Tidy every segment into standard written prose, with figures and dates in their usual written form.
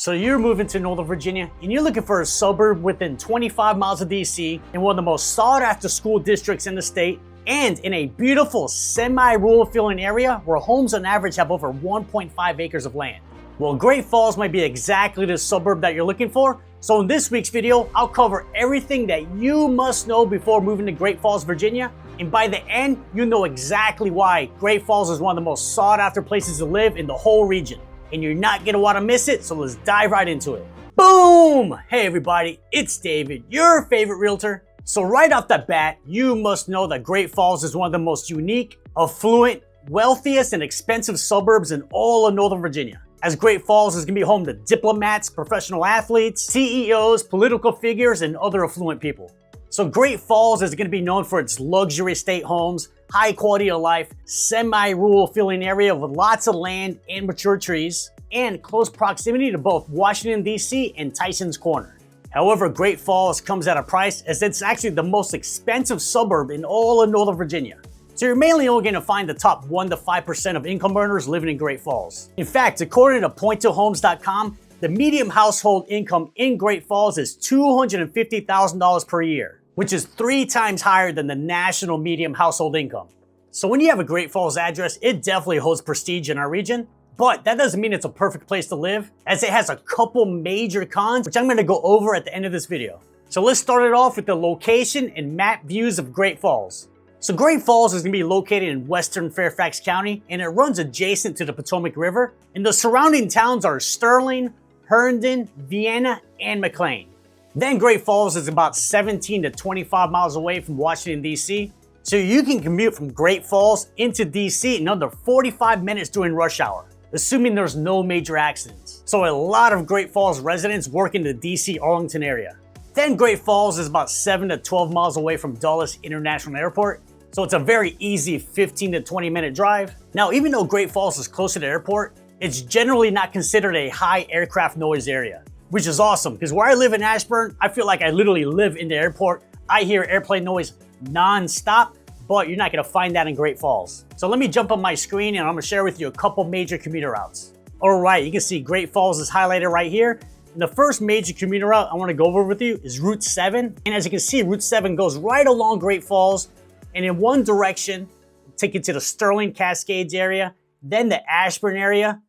So you're moving to Northern Virginia and you're looking for a suburb within 25 miles of DC in one of the most sought after school districts in the state and in a beautiful semi-rural feeling area where homes on average have over 1.5 acres of land. Well, Great Falls might be exactly the suburb that you're looking for. So in this week's video, I'll cover everything that you must know before moving to Great Falls, Virginia. And by the end, you know exactly why Great Falls is one of the most sought after places to live in the whole region. And you're not gonna wanna miss it, so let's dive right into it. Boom! Hey everybody, it's David, your favorite realtor. So right off the bat, you must know that Great Falls is one of the most unique, affluent, wealthiest, and expensive suburbs in all of Northern Virginia. As Great Falls is gonna be home to diplomats, professional athletes, CEOs, political figures, and other affluent people. So Great Falls is gonna be known for its luxury estate homes, high quality of life, semi-rural feeling area with lots of land and mature trees, and close proximity to both Washington, D.C. and Tyson's Corner. However, Great Falls comes at a price as it's actually the most expensive suburb in all of Northern Virginia. So you're mainly only gonna find the top 1 to 5% of income earners living in Great Falls. In fact, according to pointtohomes.com, the median household income in Great Falls is $250,000 per year, which is 3 times higher than the national median household income. So when you have a Great Falls address, it definitely holds prestige in our region, but that doesn't mean it's a perfect place to live, as it has a couple major cons, which I'm gonna go over at the end of this video. So let's start it off with the location and map views of Great Falls. So Great Falls is gonna be located in western Fairfax County, and it runs adjacent to the Potomac River, and the surrounding towns are Sterling, Herndon, Vienna, and McLean. Then Great Falls is about 17 to 25 miles away from Washington, D.C., so you can commute from Great Falls into D.C. in under 45 minutes during rush hour, assuming there's no major accidents. So a lot of Great Falls residents work in the D.C. Arlington area. Then Great Falls is about 7 to 12 miles away from Dulles International Airport, so it's a very easy 15 to 20 minute drive. Now, even though Great Falls is close to the airport, it's generally not considered a high aircraft noise area, which is awesome because where I live in Ashburn, I feel like I literally live in the airport. I hear airplane noise non-stop, but you're not gonna find that in Great Falls. So let me jump on my screen and I'm gonna share with you a couple major commuter routes. All right, you can see Great Falls is highlighted right here. And the first major commuter route I wanna go over with you is Route 7. And as you can see, Route 7 goes right along Great Falls, and in one direction, take you to the Sterling Cascades area, then the Ashburn area,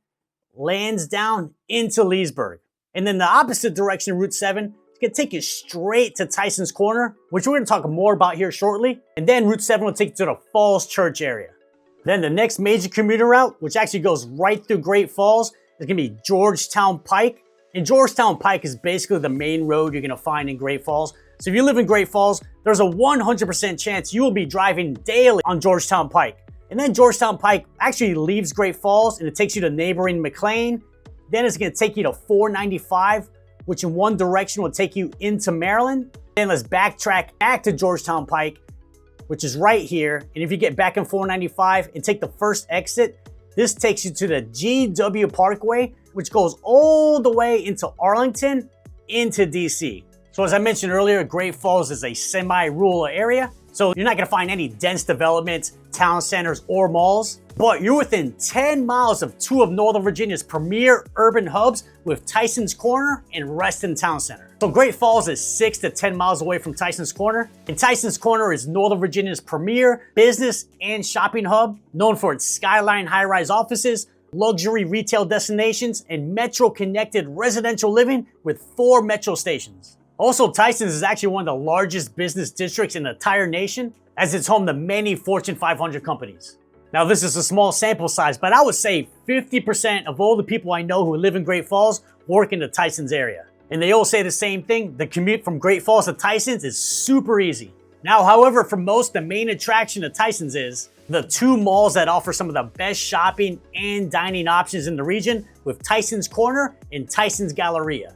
lands down into Leesburg. And then the opposite direction, Route 7, it's gonna take you straight to Tyson's Corner, which we're gonna talk more about here shortly. And then Route 7 will take you to the Falls Church area. Then the next major commuter route, which actually goes right through Great Falls, is gonna be Georgetown Pike. And Georgetown Pike is basically the main road you're gonna find in Great Falls. So if you live in Great Falls, there's a 100% chance you will be driving daily on Georgetown Pike. And then Georgetown Pike actually leaves Great Falls and it takes you to neighboring McLean. Then it's gonna take you to 495, which in one direction will take you into Maryland. Then let's backtrack back to Georgetown Pike, which is right here. And if you get back in 495 and take the first exit, this takes you to the GW Parkway, which goes all the way into Arlington, into DC. So as I mentioned earlier, Great Falls is a semi-rural area, so you're not gonna find any dense developments, town centers, or malls, but you're within 10 miles of 2 of Northern Virginia's premier urban hubs with Tyson's Corner and Reston Town Center. So Great Falls is 6 to 10 miles away from Tyson's Corner, and Tyson's Corner is Northern Virginia's premier business and shopping hub, known for its skyline high-rise offices, luxury retail destinations, and metro-connected residential living with 4 metro stations. Also, Tyson's is actually one of the largest business districts in the entire nation, as it's home to many Fortune 500 companies. Now, this is a small sample size, but I would say 50% of all the people I know who live in Great Falls work in the Tyson's area. And they all say the same thing, the commute from Great Falls to Tyson's is super easy. Now, however, for most, the main attraction of Tyson's is the 2 malls that offer some of the best shopping and dining options in the region with Tyson's Corner and Tyson's Galleria.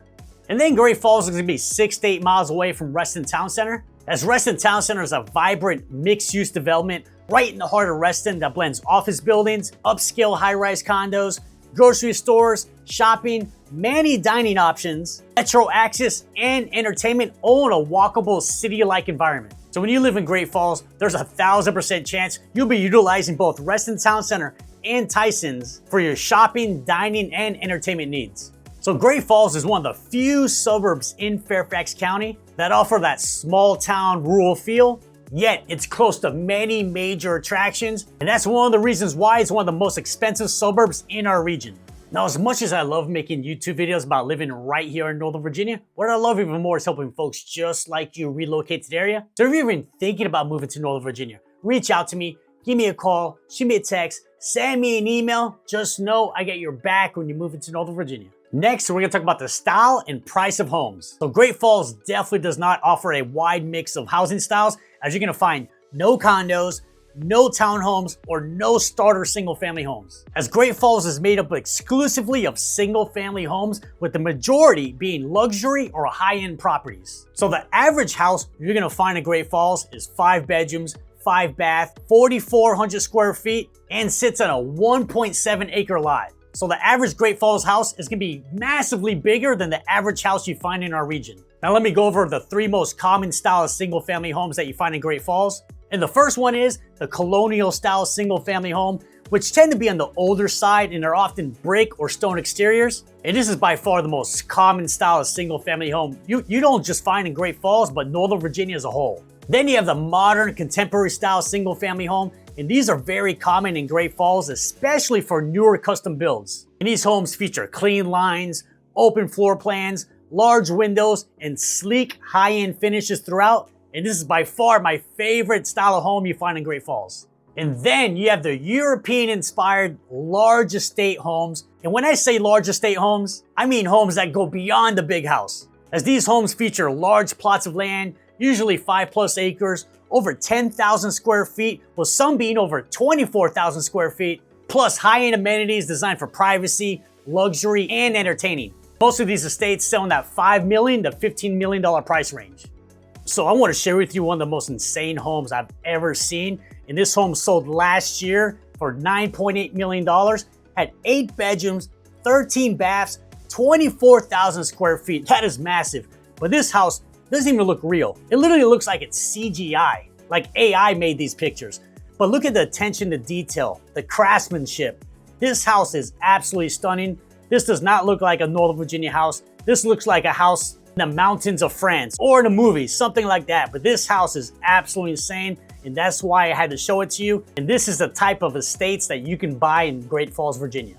And then Great Falls is gonna be 6 to 8 miles away from Reston Town Center, as Reston Town Center is a vibrant mixed-use development right in the heart of Reston that blends office buildings, upscale high-rise condos, grocery stores, shopping, many dining options, metro access, and entertainment all in a walkable city-like environment. So when you live in Great Falls, there's a 1,000% chance you'll be utilizing both Reston Town Center and Tyson's for your shopping, dining, and entertainment needs. So Great Falls is one of the few suburbs in Fairfax County that offer that small town rural feel, yet it's close to many major attractions, and that's one of the reasons why it's one of the most expensive suburbs in our region. Now, as much as I love making YouTube videos about living right here in Northern Virginia, what I love even more is helping folks just like you relocate to the area. So if you're even thinking about moving to Northern Virginia, reach out to me, give me a call, shoot me a text, send me an email. Just know I got your back when you move into Northern Virginia. Next, we're gonna talk about the style and price of homes. So Great Falls definitely does not offer a wide mix of housing styles, as you're gonna find no condos, no townhomes, or no starter single family homes. As Great Falls is made up exclusively of single family homes, with the majority being luxury or high-end properties. So the average house you're gonna find in Great Falls is 5 bedrooms, 5 bath, 4,400 square feet, and sits on a 1.7 acre lot. So the average Great Falls house is gonna be massively bigger than the average house you find in our region. Now let me go over the 3 most common style of single family homes that you find in Great Falls. And the first one is the colonial style single family home, which tend to be on the older side and are often brick or stone exteriors. And this is by far the most common style of single family home you don't just find in Great Falls, but Northern Virginia as a whole. Then you have the modern contemporary style single family home, and these are very common in Great Falls, especially for newer custom builds. And these homes feature clean lines, open floor plans, large windows, and sleek high-end finishes throughout. And this is by far my favorite style of home you find in Great Falls. And then you have the European-inspired large estate homes. And when I say large estate homes, I mean homes that go beyond the big house, as these homes feature large plots of land, usually 5+ acres, over 10,000 square feet, with some being over 24,000 square feet, plus high-end amenities designed for privacy, luxury, and entertaining. Most of these estates sell in that $5 million to $15 million price range. So I want to share with you one of the most insane homes I've ever seen. And this home sold last year for $9.8 million, had 8 bedrooms, 13 baths, 24,000 square feet. That is massive. But this house doesn't even look real. It literally looks like it's CGI, like AI made these pictures. But look at the attention to detail, the craftsmanship. This house is absolutely stunning. This does not look like a Northern Virginia house. This looks like a house in the mountains of France or in a movie, something like that. But this house is absolutely insane, and that's why I had to show it to you. And this is the type of estates that you can buy in Great Falls, Virginia.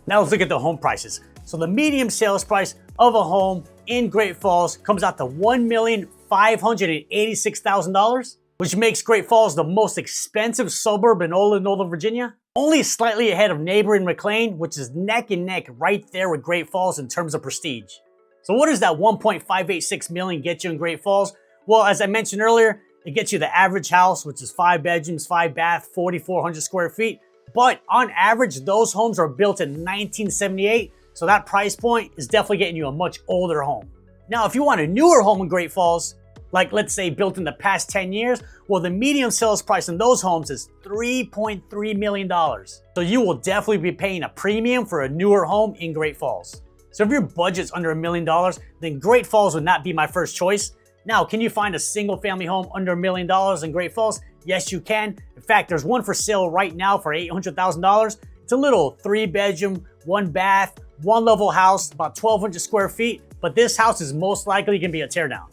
Now let's look at the home prices. So the median sales price of a home in Great Falls comes out to $1,586,000, which makes Great Falls the most expensive suburb in all of Northern Virginia, only slightly ahead of neighboring McLean, which is neck and neck right there with Great Falls in terms of prestige. So what does that $1.586 million get you in Great Falls? Well, as I mentioned earlier, it gets you the average house, which is 5 bedrooms, 5 bath, 4,400 square feet. But on average, those homes are built in 1978. So that price point is definitely getting you a much older home. Now, if you want a newer home in Great Falls, like let's say built in the past 10 years, well, the median sales price in those homes is $3.3 million. So you will definitely be paying a premium for a newer home in Great Falls. So if your budget's under $1 million, then Great Falls would not be my first choice. Now, can you find a single family home under $1 million in Great Falls? Yes, you can. In fact, there's one for sale right now for $800,000. It's a little 3 bedroom, 1 bath, 1 level house, about 1,200 square feet, but this house is most likely gonna be a teardown.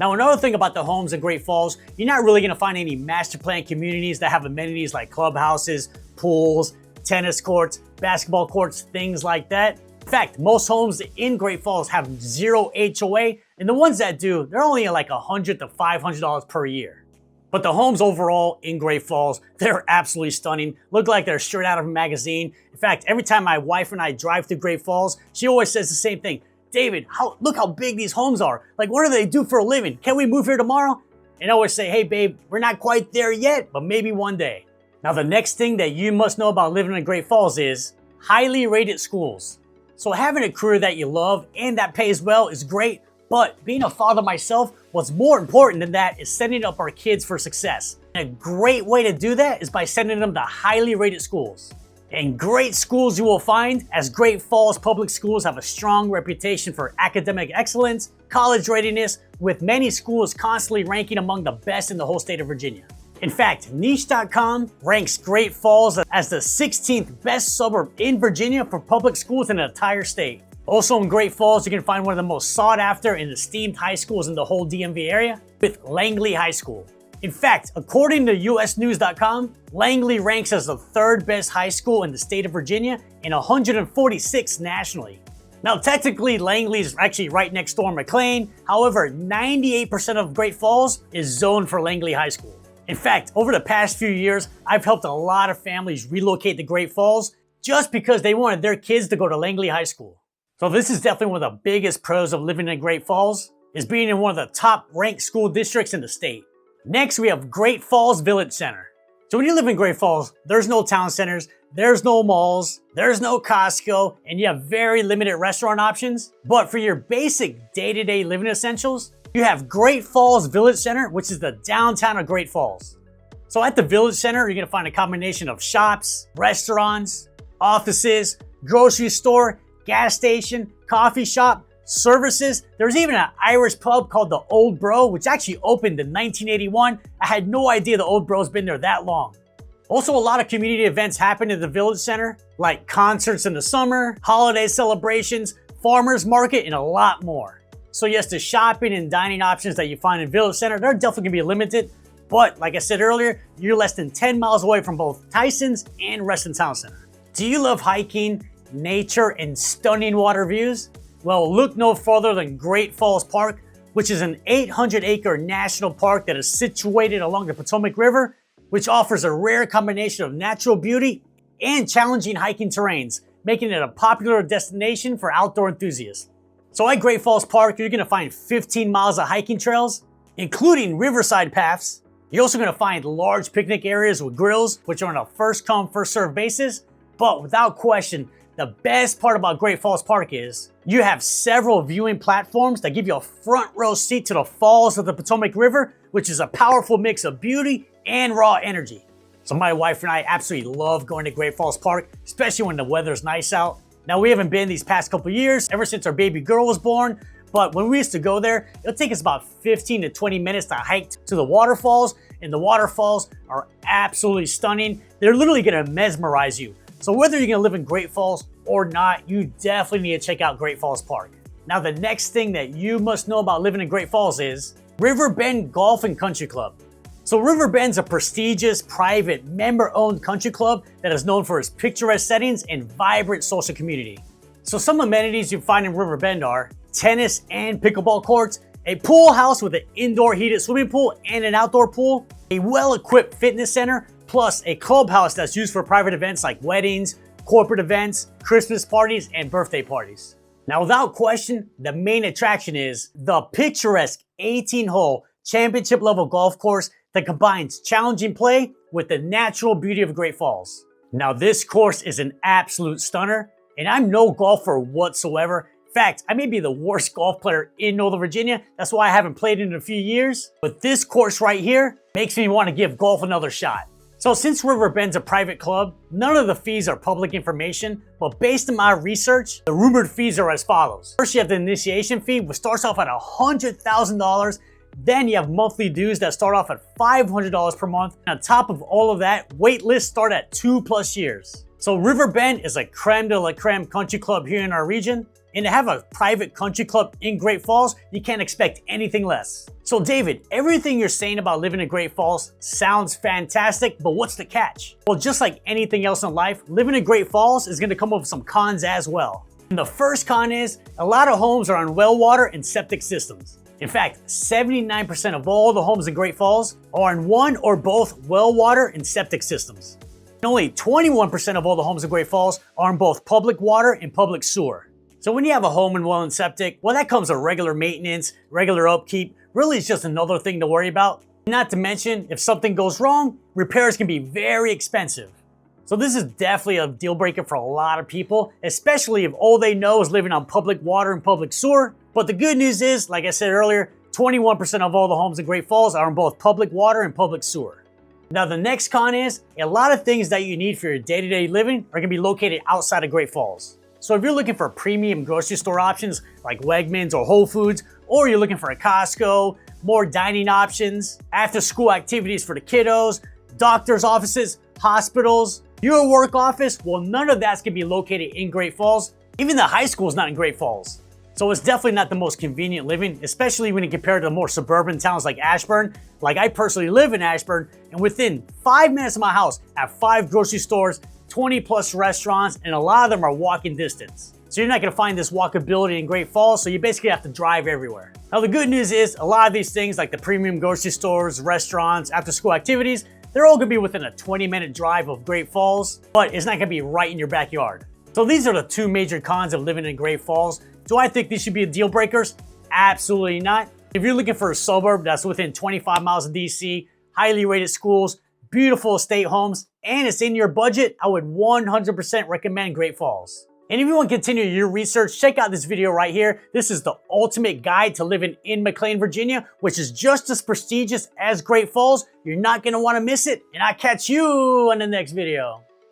Now, another thing about the homes in Great Falls, you're not really gonna find any master plan communities that have amenities like clubhouses, pools, tennis courts, basketball courts, things like that. In fact, most homes in Great Falls have 0 HOA, and the ones that do, they're only like $100 to $500 per year. But the homes overall in Great Falls, they're absolutely stunning. Look like they're straight out of a magazine. In fact, every time my wife and I drive through Great Falls, she always says the same thing. David, look how big these homes are. Like, what do they do for a living? Can we move here tomorrow? And I always say, hey babe, we're not quite there yet, but maybe one day. Now, the next thing that you must know about living in Great Falls is highly rated schools. So having a career that you love and that pays well is great, but being a father myself, what's more important than that is setting up our kids for success. And a great way to do that is by sending them to highly rated schools. And great schools you will find, as Great Falls public schools have a strong reputation for academic excellence, college readiness, with many schools constantly ranking among the best in the whole state of Virginia. In fact, niche.com ranks Great Falls as the 16th best suburb in Virginia for public schools in the entire state. Also in Great Falls, you can find one of the most sought after and esteemed high schools in the whole DMV area with Langley High School. In fact, according to usnews.com, Langley ranks as the third best high school in the state of Virginia and 146th nationally. Now, technically, Langley is actually right next door to McLean. However, 98% of Great Falls is zoned for Langley High School. In fact, over the past few years, I've helped a lot of families relocate to Great Falls just because they wanted their kids to go to Langley High School. So this is definitely one of the biggest pros of living in Great Falls, is being in one of the top ranked school districts in the state. Next, we have Great Falls Village Center. So when you live in Great Falls, there's no town centers, there's no malls, there's no Costco, and you have very limited restaurant options. But for your basic day-to-day living essentials, you have Great Falls Village Center, which is the downtown of Great Falls. So at the Village Center, you're gonna find a combination of shops, restaurants, offices, grocery store, gas station, coffee shop, services. There's even an Irish pub called the Old Bro, which actually opened in 1981. I had no idea the Old Bro's been there that long. Also, a lot of community events happen at the Village Center, like concerts in the summer, holiday celebrations, farmers market, and a lot more. So yes, the shopping and dining options that you find in Village Center, they're definitely gonna be limited. But like I said earlier, you're less than 10 miles away from both Tyson's and Reston Town Center. Do you love hiking, nature, and stunning water views? Well, look no further than Great Falls Park, which is an 800-acre national park that is situated along the Potomac River, which offers a rare combination of natural beauty and challenging hiking terrains, making it a popular destination for outdoor enthusiasts. So at Great Falls Park, you're gonna find 15 miles of hiking trails, including riverside paths. You're also gonna find large picnic areas with grills, which are on a first come, first served basis. But without question, the best part about Great Falls Park is you have several viewing platforms that give you a front row seat to the falls of the Potomac River, which is a powerful mix of beauty and raw energy. So my wife and I absolutely love going to Great Falls Park, especially when the weather's nice out. Now, we haven't been these past couple years, ever since our baby girl was born, but when we used to go there, it'll take us about 15 to 20 minutes to hike to the waterfalls, and the waterfalls are absolutely stunning. They're literally gonna mesmerize you. So whether you're gonna live in Great Falls or not, you definitely need to check out Great Falls Park. Now, the next thing that you must know about living in Great Falls is River Bend Golf and Country Club. So River Bend's a prestigious, private, member-owned country club that is known for its picturesque settings and vibrant social community. So some amenities you find in River Bend are tennis and pickleball courts, a pool house with an indoor heated swimming pool and an outdoor pool, a well-equipped fitness center, plus a clubhouse that's used for private events like weddings, corporate events, Christmas parties, and birthday parties. Now, without question, the main attraction is the picturesque 18-hole championship-level golf course that combines challenging play with the natural beauty of Great Falls. Now, this course is an absolute stunner, and I'm no golfer whatsoever. In fact, I may be the worst golf player in Northern Virginia. That's why I haven't played in a few years. But this course right here makes me want to give golf another shot. So since River Bend's a private club, none of the fees are public information, but based on my research, the rumored fees are as follows. First, you have the initiation fee, which starts off at $100,000. Then you have monthly dues that start off at $500 per month. And on top of all of that, wait lists start at 2+ years. So River Bend is a creme de la creme country club here in our region. And to have a private country club in Great Falls, you can't expect anything less. So David, everything you're saying about living in Great Falls sounds fantastic, but what's the catch? Well, just like anything else in life, living in Great Falls is gonna come with some cons as well. And the first con is a lot of homes are on well water and septic systems. In fact, 79% of all the homes in Great Falls are on one or both well water and septic systems. And only 21% of all the homes in Great Falls are on both public water and public sewer. So when you have a home and well and septic, well, that comes with regular maintenance, regular upkeep. Really, it's just another thing to worry about. Not to mention, if something goes wrong, repairs can be very expensive. So this is definitely a deal breaker for a lot of people, especially if all they know is living on public water and public sewer. But the good news is, like I said earlier, 21% of all the homes in Great Falls are on both public water and public sewer. Now, the next con is a lot of things that you need for your day-to-day living are gonna be located outside of Great Falls. So if you're looking for premium grocery store options like Wegmans or Whole Foods, or you're looking for a Costco, more dining options, after-school activities for the kiddos, doctor's offices, hospitals, your work office, well, none of that's gonna be located in Great Falls. Even the high school is not in Great Falls. So it's definitely not the most convenient living, especially when you compare it to more suburban towns like Ashburn. Like I personally live in Ashburn, and within 5 minutes of my house, I have 5 grocery stores, 20 plus restaurants, and a lot of them are walking distance. So you're not gonna find this walkability in Great Falls, so you basically have to drive everywhere. Now the good news is, a lot of these things like the premium grocery stores, restaurants, after school activities, they're all gonna be within a 20-minute drive of Great Falls, but it's not gonna be right in your backyard. So these are the 2 major cons of living in Great Falls. Do I think these should be deal breakers? Absolutely not. If you're looking for a suburb that's within 25 miles of DC, highly rated schools, beautiful estate homes, and it's in your budget, I would 100% recommend Great Falls. And if you want to continue your research, check out this video right here. This is the ultimate guide to living in McLean, Virginia, which is just as prestigious as Great Falls. You're not going to want to miss it, and I'll catch you in the next video.